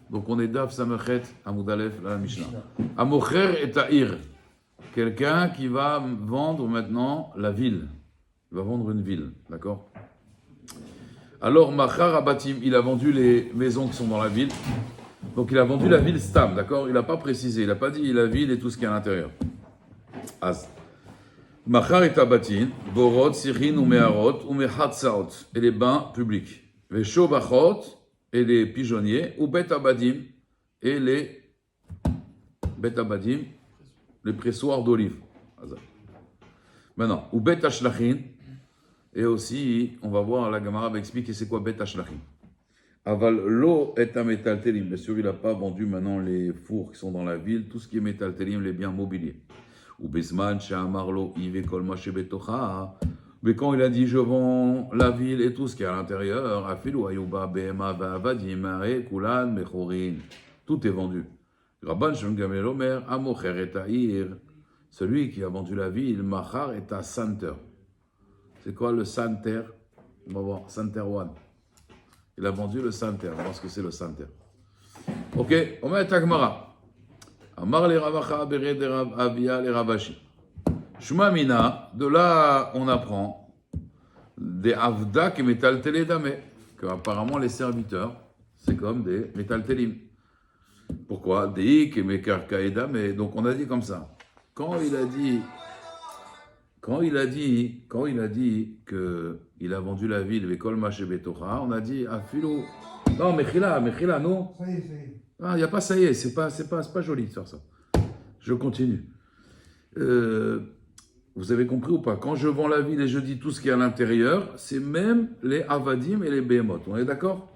Donc on est Daf Samechet Amoudalef la Mishnah. Amocher et Ta'ir. Quelqu'un qui va vendre maintenant la ville. Il va vendre une ville, d'accord? Alors Machar Abatim, il a vendu les maisons qui sont dans la ville. Donc il a vendu la ville Stam, d'accord? Il n'a pas précisé, il n'a pas dit la ville et tout ce qui est à l'intérieur. Az. Machar et Abatim, Borot, Sirin ou Meharot ou Mehatsaot, et les bains publics. Veshobachot, et les pigeonniers, ou Bet Abadim, et les Bet Abadim, les pressoirs d'olive. Maintenant, ou Bet Ashlachin, et aussi, on va voir, la Gemara va expliquer c'est quoi Bet Ashlachin. Aval lo et a metaltelim. Bien sûr, il n'a pas vendu maintenant les fours qui sont dans la ville, tout ce qui est metaltelim, les biens mobiliers. Ou Besman, Shamarlo, Ive Kolma Shebetocha. Mais quand il a dit je vends la ville et tout ce qui est à l'intérieur, Afilu Ayuba, Behema, Ba'avadim, Mare, Kulan, Mechorin, tout est vendu. Rabban Shon Gamel Omer, Amocher et Ta'ir, celui qui a vendu la ville, Machar et à Santer. C'est quoi le Santer? On va voir, Santer One. Il a vendu le Santer, on va voir ce que c'est le Santer. Ok, on met Tagmara. Amar le Ravacha, Bered Avia le Ravashi. Shuma Mina, de là on apprend des Avdak et Metaltele Dame, que apparemment les serviteurs, c'est comme des Metaltelim. Pourquoi? Deik et Mekarka et Dame. Donc on a dit comme ça. Quand il a dit que il a vendu la ville avec Kol Maché Betocha, on a dit Afilo. Non, Mechila, non. Ça y est. Ah, il n'y a pas ça y est, c'est pas joli de faire ça. Je continue. Vous avez compris ou pas? Quand je vends la ville et je dis tout ce qui est à l'intérieur, c'est même les avadim et les behemoth. On est d'accord?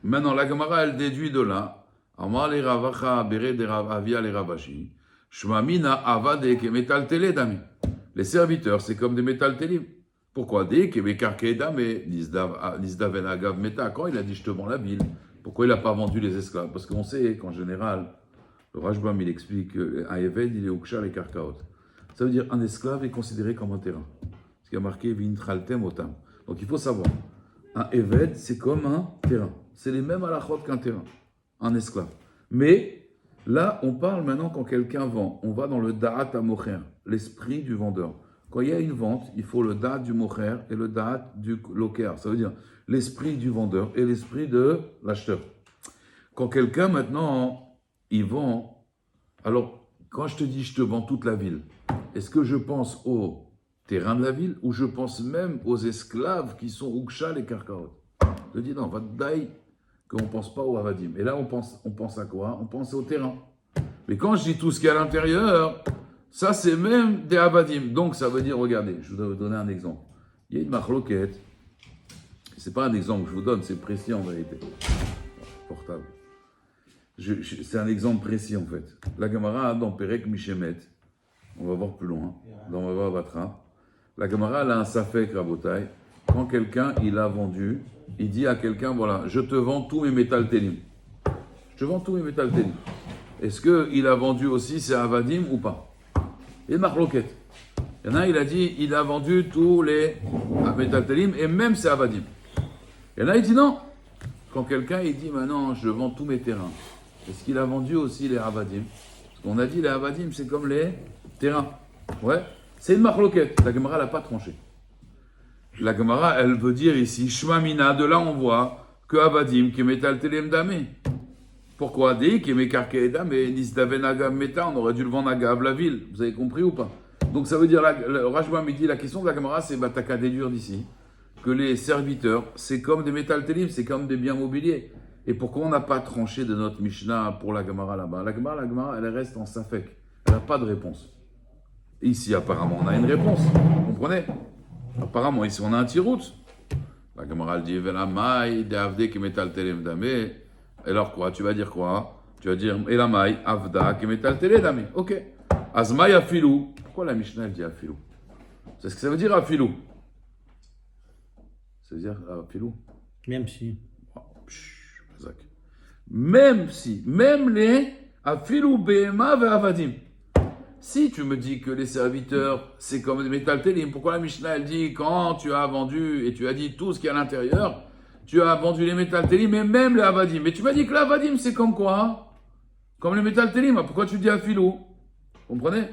Maintenant, la Gemara, elle déduit de là. Amar les ravacha bere de avia les ravashi. Shmamina avade ke metal tele dami. Les serviteurs, c'est comme des métal télim. Pourquoi? Des ke mekarke dame nisdaven agav meta. Quand il a dit je te vends la ville, pourquoi il n'a pas vendu les esclaves? Parce qu'on sait qu'en général, le Rashbam, il explique qu'un Eved, il est Uksha les Karkaot. Ça veut dire un esclave est considéré comme un terrain. Ce qui a marqué Vintraltem Otam. Donc il faut savoir, un Eved, c'est comme un terrain. C'est les mêmes halachot qu'un terrain, un esclave. Mais là, on parle maintenant quand quelqu'un vend. On va dans le Da'at HaMocher, l'esprit du vendeur. Quand il y a une vente, il faut le Da'at du Mocher et le Da'at du Loker. Ça veut dire l'esprit du vendeur et l'esprit de l'acheteur. Quand quelqu'un maintenant, il vend, alors quand je te dis je te vends toute la ville, est-ce que je pense au terrain de la ville ou je pense même aux esclaves qui sont Uksha et Karkaot? Je dis non, Vadaï, qu'on ne pense pas au Avadim. Et là, on pense à quoi? On pense au terrain. Mais quand je dis tout ce qui est à l'intérieur, ça c'est même des Avadim. Donc ça veut dire, regardez, je vais vous donner un exemple. Il y a une machloquette. C'est pas un exemple que je vous donne, c'est précis en vérité. Portable. C'est un exemple précis en fait. La Gemara dans Perek Mishemet, on va voir plus loin, dans Mava Batra, la Gemara a un safek rabotai. Quand quelqu'un il a vendu, il dit à quelqu'un voilà, je te vends tous mes métal télim. Je te vends tous mes métal télim. Est-ce qu'il a vendu aussi ses avadim ou pas? Et marloquette. Il y en a un, il a dit il a vendu tous les métal télim et même ses avadim. Il y en a, il dit non. Quand quelqu'un il dit maintenant je vends tous mes terrains. Est-ce qu'il a vendu aussi les avadim? Parce qu'on a dit les avadim, c'est comme les terrains. Ouais, c'est une marloquette. La Gemara l'a pas tranché. La Gemara, elle veut dire ici, Shmamina, de là on voit que avadim, qui metal telem dame. Pourquoi? Dei, qui mekarke dame, nisdaven agav meta, on aurait dû le vendre à Gav, la ville. Vous avez compris ou pas? Donc ça veut dire, le Rashba me dit, la question de la Gemara, c'est, t'as qu'à déduire d'ici, que les serviteurs, c'est comme des metal telim, c'est comme des biens mobiliers. Et pourquoi on n'a pas tranché de notre Mishnah pour la Gemara là-bas? La Gemara, elle reste en safek. Elle n'a pas de réponse. Ici, apparemment, on a une réponse. Vous comprenez? Apparemment, ici, on a un tirout. La Gemara, elle dit, Velamai, de avde qui metal telem dame. Alors quoi? Tu vas dire quoi? Tu vas dire, Elamai, avda qui metal telem dame. Ok. Azmai afilou. Pourquoi la Mishnah, elle dit afilou? C'est ce que ça veut dire afilou. Ça veut dire afilou? Même si. Même les afilou behema ve avadim. Si tu me dis que les serviteurs, c'est comme des métal télim, pourquoi la Mishnah, elle dit, quand tu as vendu et tu as dit tout ce qui est à l'intérieur, tu as vendu les métaltélim et même les avadim. Mais tu m'as dit que l'avadim, c'est comme quoi? Comme les métaltélim. Pourquoi tu dis afilou? Comprenez?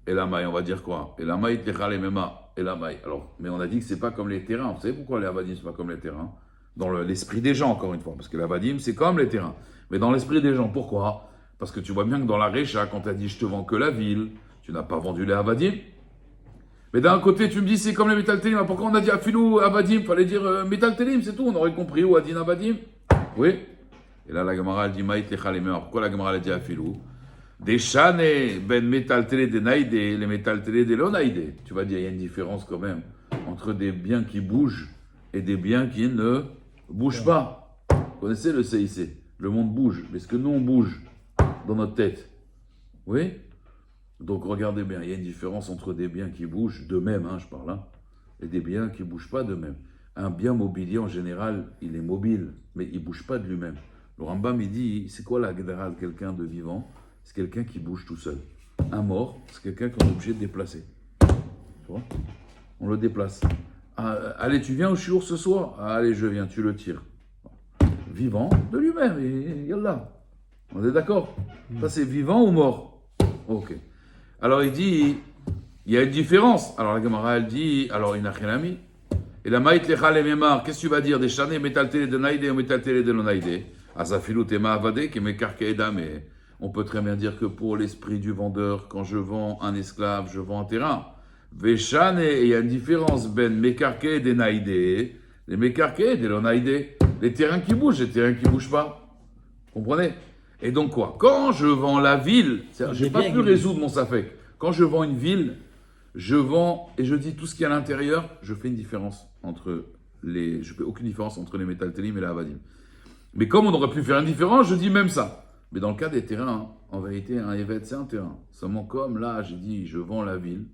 Et la maille, on va dire quoi? Et la maille, les mema. Et la maille. Alors, mais on a dit que c'est pas comme les terrains. Vous savez pourquoi les avadim, c'est pas comme les terrains? Dans l'esprit des gens, encore une fois. Parce que l'avadim, c'est comme les terrains. Mais dans l'esprit des gens, pourquoi? Parce que tu vois bien que dans la Récha, quand tu as dit je te vends que la ville, tu n'as pas vendu les avadim. Mais d'un côté, tu me dis c'est comme les métaltélim. Pourquoi on a dit afilou, avadim? Il fallait dire métaltélim, c'est tout. On aurait compris. Ou adin avadim. Oui. Et là, la Gemara, elle dit maït lecha les meurs. Pourquoi la Gemara, elle a dit afilou? Des chané, ben métaltélé des naïde, les métaltélé des lonaïde. Tu vas dire, il y a une différence quand même entre des biens qui bougent et des biens qui ne bougent pas. Vous connaissez le CIC? Le monde bouge. Mais est-ce que nous, on bouge dans notre tête? Oui? Donc regardez bien, il y a une différence entre des biens qui bougent d'eux-mêmes, je parle, et des biens qui ne bougent pas d'eux-mêmes. Un bien mobilier, en général, il est mobile, mais il ne bouge pas de lui-même. Le Rambam, il dit, c'est quoi la guédara de quelqu'un de vivant? C'est quelqu'un qui bouge tout seul. Un mort, c'est quelqu'un qu'on est obligé de déplacer. Tu vois? On le déplace. Allez, tu viens au shiur ce soir? Allez, je viens, tu le tires. Vivant de lui-même, et yallah. On est d'accord? Ça, c'est vivant ou mort? Ok. Alors, il dit, il y a une différence. Alors, la Gemara, elle dit, alors, il n'a rien ami. Et la maït lecha le memar, qu'est-ce que tu vas dire? Des chanés, métaltélé de naïdé ou métaltélé de non-naïdé? Azafilou tema avadé, qui m'écarque edam, mais on peut très bien dire que pour l'esprit du vendeur, quand je vends un esclave, je vends un terrain. Véchané, il y a une différence, ben mécarqué des naïdé, les mécarqués des non-naïdé. Les terrains qui bougent, les terrains qui ne bougent pas. Comprenez? Et donc quoi? Quand je vends la ville, je n'ai pas pu résoudre mon safek. Quand je vends une ville, je vends et je dis tout ce qui est à l'intérieur, je fais une différence entre les. Je fais aucune différence entre les métaltélim et la avadim. Mais comme on aurait pu faire une différence, je dis même ça. Mais dans le cas des terrains, en vérité, un évêque, c'est un terrain. Seulement comme là, j'ai dit, je vends la ville.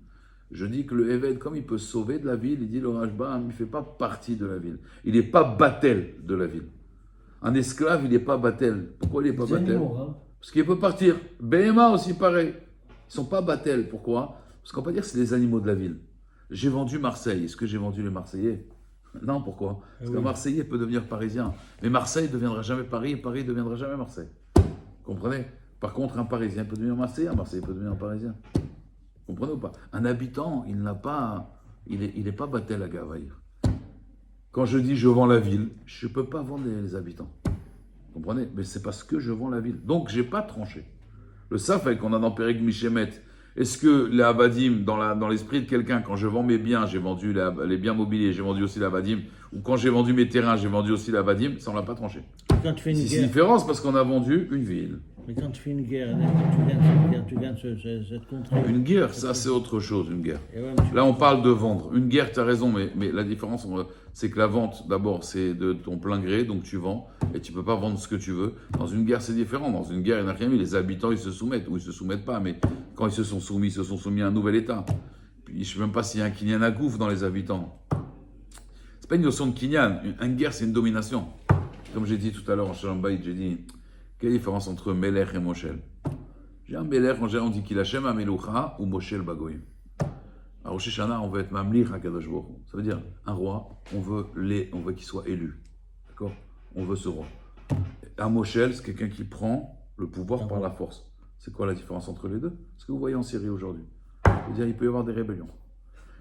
Je dis que le évêque, comme il peut se sauver de la ville, il dit le Rashba, il ne fait pas partie de la ville. Il n'est pas battel de la ville. Un esclave, il n'est pas battel. Pourquoi il n'est pas battel? Parce qu'il peut partir. Béhéma aussi pareil. Ils ne sont pas battel. Pourquoi? Parce qu'on peut dire que c'est les animaux de la ville. J'ai vendu Marseille. Est-ce que j'ai vendu les Marseillais? Non, pourquoi? Parce qu'un Marseillais peut devenir parisien. Mais Marseille ne deviendra jamais Paris et Paris ne deviendra jamais Marseille. Comprenez? Par contre, un Parisien peut devenir Marseillais, un Marseillais peut devenir un Parisien. Comprenez ou pas? Un habitant, il n'a pas, il est pas battel à Gavaïr. Quand je dis je vends la ville, je ne peux pas vendre les habitants. Comprenez? Mais c'est parce que je vends la ville. Donc, je n'ai pas tranché. Le safek qu'on a dans Péreg Mishémet, est-ce que les avadim, dans l'esprit de quelqu'un, quand je vends mes biens, j'ai vendu les biens mobiliers, j'ai vendu aussi l'avadim, ou quand j'ai vendu mes terrains, j'ai vendu aussi l'avadim, ça on l'a pas tranché. Quand tu fais une C'est guerre, différent, c'est parce qu'on a vendu une ville. mais quand tu fais une guerre, tu gagnes cette contrée. Une guerre, ça c'est autre chose, une guerre. Ouais, Là on parle de vendre. Une guerre, tu as raison, mais la différence, c'est que la vente, d'abord, c'est de ton plein gré, donc tu vends, et tu peux pas vendre ce que tu veux. Dans une guerre, c'est différent. Dans une guerre, il n'y a rien, mais les habitants, ils se soumettent, ou ils se soumettent pas, mais quand ils se sont soumis à un nouvel État. Puis, je ne sais même pas s'il y a un kinyan à gouffre dans les habitants. C'est pas une notion de kinyan. Une guerre, c'est une domination. Comme j'ai dit tout à l'heure en Shalom Bayit, j'ai dit, quelle est la différence entre Melech et Moshel? J'ai un Melech, en général, on dit qu'il Hashem Amelucha ou Moshel Bagoyim. À Rosh Hashanah, on veut être Mamlich HaKadosh Baruch Hu. Ça veut dire, un roi, on veut qu'il soit élu. D'accord? On veut ce roi. Un Moshel, c'est quelqu'un qui prend le pouvoir par la force. C'est quoi la différence entre les deux? Ce que vous voyez en Syrie aujourd'hui. C'est-à-dire, il peut y avoir des rébellions.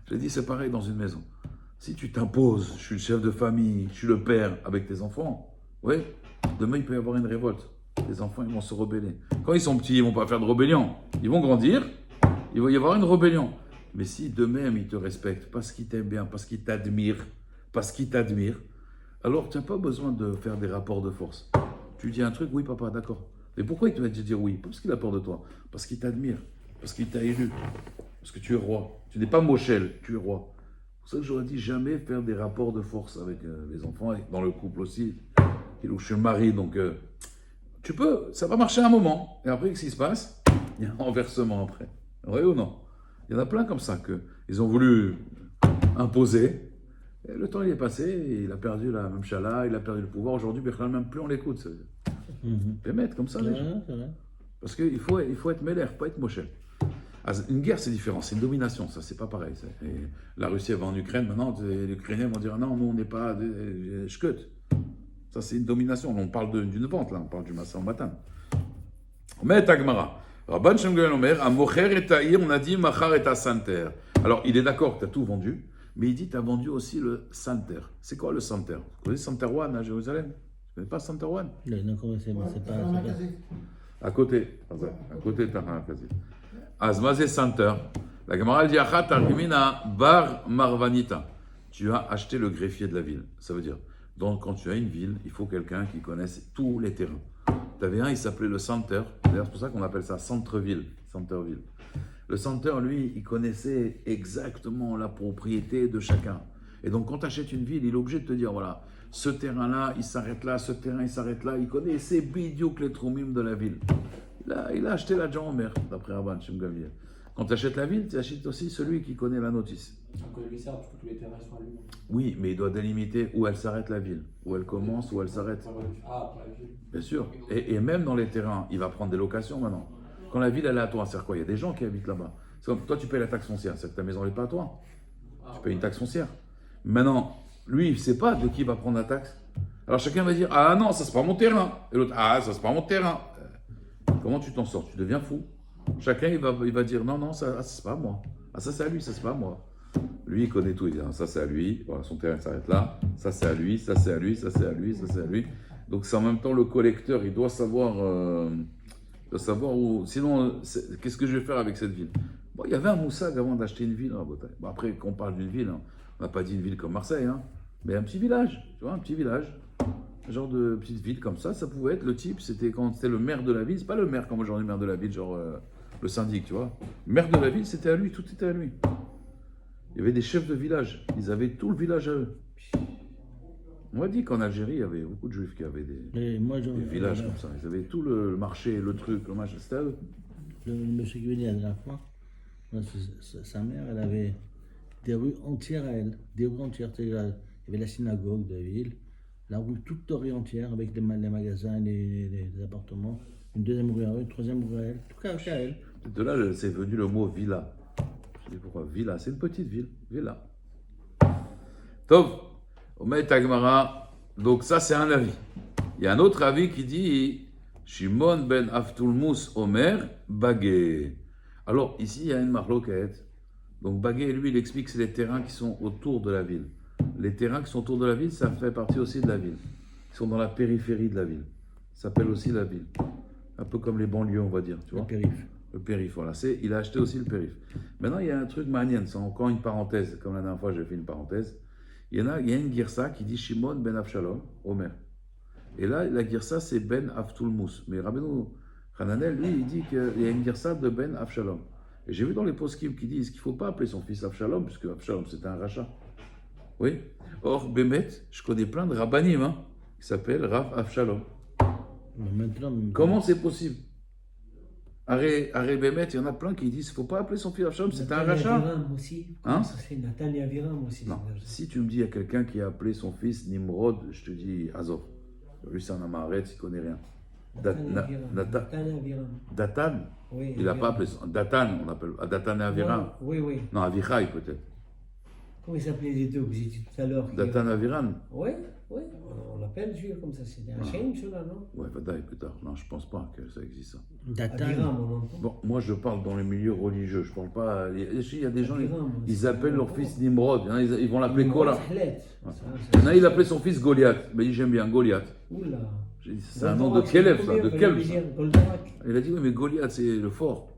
J'ai dit, c'est pareil dans une maison. Si tu t'imposes, je suis le chef de famille, je suis le père avec tes enfants, oui, demain il peut y avoir une révolte. Les enfants, ils vont se rebeller. Quand ils sont petits, ils ne vont pas faire de rébellion. Ils vont grandir, il va y avoir une rébellion. Mais si d'eux-mêmes, ils te respectent, parce qu'ils t'aiment bien, parce qu'ils t'admirent, alors tu n'as pas besoin de faire des rapports de force. Tu dis un truc, oui papa, d'accord. Mais pourquoi il te va te dire oui? Pas parce qu'il a peur de toi, parce qu'il t'admire, parce qu'il t'a élu, parce que tu es roi. Tu n'es pas Moshel, tu es roi. C'est pour ça que j'aurais dit jamais faire des rapports de force avec les enfants, et dans le couple aussi. Et où je suis mari, donc tu peux, ça va marcher un moment. Et après, qu'est-ce qui se passe? Il y a un renversement après. Oui ou non? Il y en a plein comme ça qu'ils ont voulu imposer. Et le temps il est passé, et il a perdu la même chala, il a perdu le pouvoir. Aujourd'hui, même plus on l'écoute. Peut mettre comme ça les gens. Parce qu'il faut être mêlé, pas être moché. Une guerre, c'est différent, c'est une domination, ça, c'est pas pareil. Et la Russie elle va en Ukraine, maintenant, les Ukrainiens vont dire ah non, nous, on n'est pas shkut. Ça, c'est une domination. On parle d'une vente, là, on parle du Massa en Matan. Mais Tagmara. Rabban Shem Gamliel Omer, à Mocher et Taïr, on a dit Machar et Santer. Alors, il est d'accord que tu as tout vendu, mais il dit tu as vendu aussi le Santer. C'est quoi le Santer? Vous connaissez Santer One à Jérusalem? Tu connais pas Santer One? Non, c'est pas. À côté de Tahran Kazi. Azmazé Santer. La Gemara dit Achat Argimina Bar Marvanita. Tu as acheté le greffier de la ville. Ça veut dire, donc quand tu as une ville, il faut quelqu'un qui connaisse tous les terrains. Tu avais un, il s'appelait le Center. D'ailleurs, c'est pour ça qu'on appelle ça Centreville. Centerville. Le Center, lui, il connaissait exactement la propriété de chacun. Et donc, quand tu achètes une ville, il est obligé de te dire, voilà, ce terrain-là, il s'arrête là, ce terrain, il s'arrête là. Il connaissait bidiouk les troumim de la ville. Il a acheté la Jean-Omer, d'après Rabban Shem Gamliel. Quand tu achètes la ville, tu achètes aussi celui qui connaît la notice. On connaît les serres, tous les terrains sont à lui. Oui, mais il doit délimiter où elle s'arrête la ville, où elle commence, où elle s'arrête. Ah, pour la ville. Bien sûr. Et même dans les terrains, il va prendre des locations maintenant. Quand la ville, elle est à toi, c'est quoi? Il y a des gens qui habitent là-bas. C'est comme toi, tu payes la taxe foncière, c'est que ta maison n'est pas à toi. Tu payes une taxe foncière. Maintenant, lui, il ne sait pas de qui il va prendre la taxe. Alors chacun va dire ah non, ça c'est pas mon terrain. Et l'autre ah ça c'est pas mon terrain. Comment tu t'en sors? Tu deviens fou. Chacun il va dire non non ça c'est pas à moi. Ah ça c'est à lui, ça c'est pas à moi. Lui il connaît tout, il dit ah, ça c'est à lui. Voilà, son terrain s'arrête là. Ça c'est à lui, ça c'est à lui, ça c'est à lui, ça c'est à lui. Donc c'est en même temps le collecteur, il doit savoir où. Sinon qu'est-ce que je vais faire avec cette ville? Bon, il y avait un moussag avant d'acheter une ville. Bon, après qu'on parle d'une ville, hein, on n'a pas dit une ville comme Marseille, hein, mais un petit village, tu vois, un petit village. Un genre de petite ville comme ça pouvait être le type, c'était quand c'était le maire de la ville, c'est pas le maire comme aujourd'hui, maire de la ville, genre le syndic, tu vois. Le maire de la ville, c'était à lui, tout était à lui. Il y avait des chefs de village, ils avaient tout le village à eux. On m'a dit qu'en Algérie, il y avait beaucoup de juifs qui avaient des villages comme ça. Ils avaient tout le marché, le truc, le machin, c'était à eux. Le monsieur qui venait la dernière fois, sa mère, elle avait des rues entières à elle, des rues entières. Il y avait la synagogue de la ville, la rue toute dorée entière avec les magasins, les appartements, une deuxième rue à elle, une troisième rue à elle, tout cas à elle. De là, c'est venu le mot villa. Je dis pourquoi villa, c'est une petite ville, villa. Tov, Omet Agmara, donc ça c'est un avis. Il y a un autre avis qui dit Shimon ben Aftulmus Omer Bagé. Alors ici il y a une marloquette. Donc Bagé, lui, il explique que c'est les terrains qui sont autour de la ville. Les terrains qui sont autour de la ville, ça fait partie aussi de la ville. Ils sont dans la périphérie de la ville. Ça s'appelle aussi la ville. Un peu comme les banlieues, on va dire. Tu vois, le périph'. Le périph', voilà. Il a acheté aussi le périph'. Maintenant, il y a un truc manien, c'est encore une parenthèse. Comme la dernière fois, j'ai fait une parenthèse. Il y a une girsa qui dit Shimon ben Avshalom, Omer. Et là, la girsa, c'est Ben Aftulmus. Mais Rabbeinu Hananel, lui, il dit qu'il y a une girsa de Ben Avshalom. Et j'ai vu dans les poskim qui disent qu'il ne faut pas appeler son fils Avshalom, puisque Avshalom, c'était un rachat. Oui. Or, Bémet, je connais plein de rabbanim, hein, qui s'appellent Rav Avshalom. Comment c'est possible? Arrêt Bémet, il y en a plein qui disent qu'il ne faut pas appeler son fils Avshalom, c'est un rachat. Hein? Nathan et Aviram aussi. Non. Si tu me dis il y a quelqu'un qui a appelé son fils Nimrod, je te dis Azov. Lui, c'est un amaret, il ne connaît rien. Datan, oui, il n'a pas appelé son. Datan, on appelle. Datan et Aviram. Oui, oui. Non, Avichai peut-être. Comment ils s'appelaient les deux que vous étiez tout à l'heure? Datan et Aviram. Oui, oui. On l'appelle juif comme ça. C'était un chêne, celui-là, non? Ouais, Vadaï, plus tard. Non, je ne pense pas que ça existe, ça. Aviram, on entend. Bon, moi, je parle dans les milieux religieux. Je parle pas. Il y a des gens, Aviram, ils appellent leur fils Nimrod. Il y en a, ils vont l'appeler Kola. Il y en a, il appelait son fils Goliath. Mais il dit j'aime bien Goliath. Oula. C'est un nom de Kélev, ça, de Kelb. Il a dit oui, mais Goliath, c'est le fort.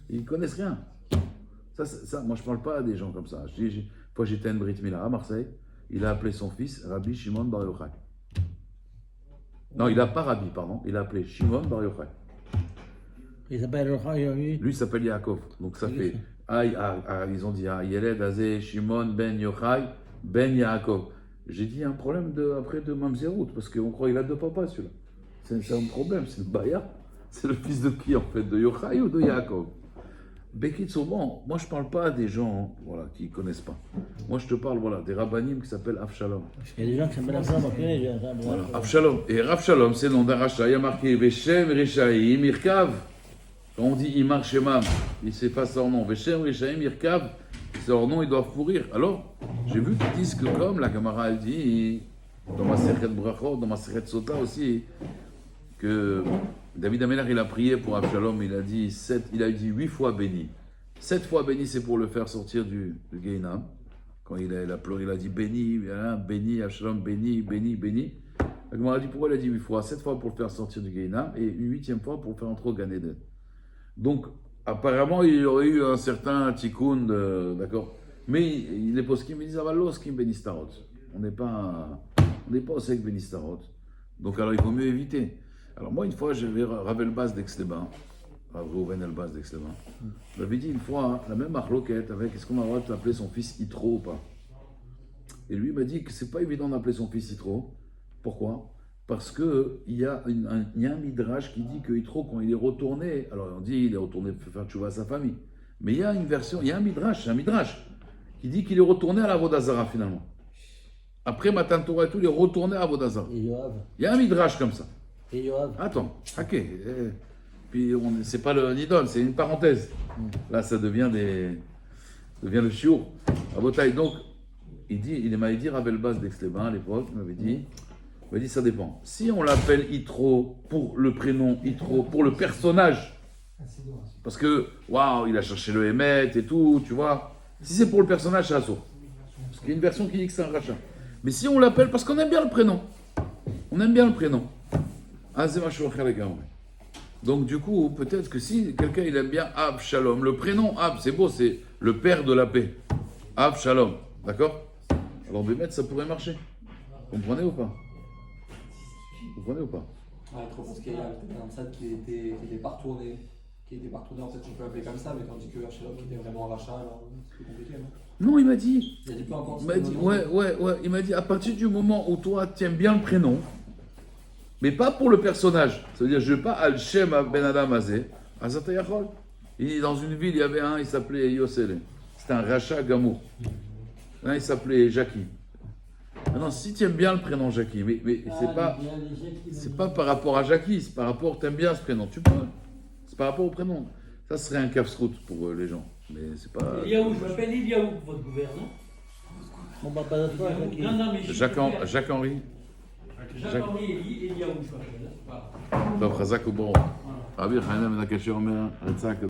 Ils ne connaissent rien. Ça, moi, je ne parle pas à des gens comme ça. Une fois, j'étais à une Brit Mila à Marseille. Il a appelé son fils Rabbi Shimon Bar Yochai. Non, il n'a pas Rabbi, pardon. Il a appelé Shimon Bar Yochai. Il s'appelle Yochai, lui. Lui, il s'appelle Yaakov. Donc, ça fait. Ils ont dit Yeled Azé Shimon Ben Yochai Ben Yaakov. J'ai dit, il y a un problème après de Mamzerout, parce qu'on croit qu'il a deux papas, celui-là. C'est un problème, c'est le Baya. C'est le fils de qui, en fait? De Yochai ou de Yaakov? Bekitso, bon, moi je ne parle pas à des gens voilà, qui ne connaissent pas. Moi je te parle des rabbanim qui s'appellent Avshalom. Il y a des gens qui s'appellent Avshalom, voilà, Avshalom. Et Avshalom, c'est le nom d'un rachat. Il y a marqué Veshem Rishaim Irkav. Quand on dit Imar Shemam, il s'efface leur nom. Veshem Rishaim Irkav, c'est leur nom, ils doivent pourrir. Alors, j'ai vu qu'ils disent que comme la Gemara elle dit, dans ma Sechet Brachot, dans ma Sechet Sota aussi, que David Amelach il a prié pour Absalom, il a dit 8 fois béni. 7 fois béni, c'est pour le faire sortir du Gehinam. Quand il a pleuré, il a dit béni, béni, Absalom, béni, béni, béni. La Gemara a dit pourquoi il a dit 8 fois? 7 fois pour le faire sortir du Gehinam et une 8e fois pour le faire entrer au Gan Eden. Donc, apparemment, il y aurait eu un certain tikkun, d'accord. Mais les poskim me disent Avalos kim benistarot. On n'est pas au sec benistarot. Donc, alors, il faut mieux éviter. Alors, moi, une fois, j'avais Rav Elbaz d'Aix-les-Bains, Rav Reuven Elbaz d'Aix-les-Bains. Il m'avait dit une fois, la même marloquette avec est-ce qu'on a le droit d'appeler son fils Yitro ou pas. Et lui, il m'a dit que c'est pas évident d'appeler son fils Yitro. Pourquoi? Parce qu'il y a un midrash qui dit que Yitro, quand il est retourné, alors on dit il est retourné faire tchouva à sa famille, mais il y a une version, il y a un midrash qui dit qu'il est retourné à la Vodazara finalement. Après Matan Torah et tout, il est retourné à Vodazara. Et Yoav. Il y a un midrash comme ça. Et Yoav. Attends, ok. Puis c'est pas le Nidon, c'est une parenthèse. Là, ça devient le chiour. À Botaï, donc, il m'avait dit Rav Elbaz d'Aix-les-Bains à l'époque, il m'avait dit ça dépend. Si on l'appelle Yitro pour le prénom Yitro, pour le personnage, parce que, waouh, il a cherché le Hémet et tout, tu vois. Si c'est pour le personnage, c'est assaut. Parce qu'il y a une version qui dit que c'est un rachat. Mais si on l'appelle parce qu'on aime bien le prénom, ah, c'est ma chouachère les gars. Donc du coup, peut-être que si quelqu'un il aime bien Ab Shalom, le prénom Ab, c'est beau, c'est le père de la paix. Ab Shalom, d'accord? Alors Bémet, ça pourrait marcher. Vous comprenez ou pas? Ouais, trop parce qu'il y a un tzad qui était pas retourné. En fait, on peut l'appeler comme ça, mais tandis que Absalom était vraiment un rachat, alors c'est plus compliqué, non? Non, il m'a dit. Il a dit peu importe. Il m'a dit, à partir du moment où toi, tu aimes bien le prénom, mais pas pour le personnage. Ça veut dire, je ne veux pas Al-Shem Ben Adam Azé, Azata Yachol. Dans une ville, il y avait un, il s'appelait Yosele. C'était un rachat Gamour. Un, il s'appelait Jackie. Maintenant, si tu aimes bien le prénom Jackie, mais c'est pas par rapport à Jackie, c'est par rapport, tu aimes bien ce prénom, tu peux. C'est par rapport au prénom. Ça serait un casse-route pour les gens. Mais c'est pas. Eliaou, je m'appelle Eliaou, votre gouverneur. On va pas de toi, Jackie. Non, mais Jacques-Henri. Jacques-Henri Eliaou, je m'appelle. טוב, חזק וברוך. רבי חנינא בן הקשר אומר, רצה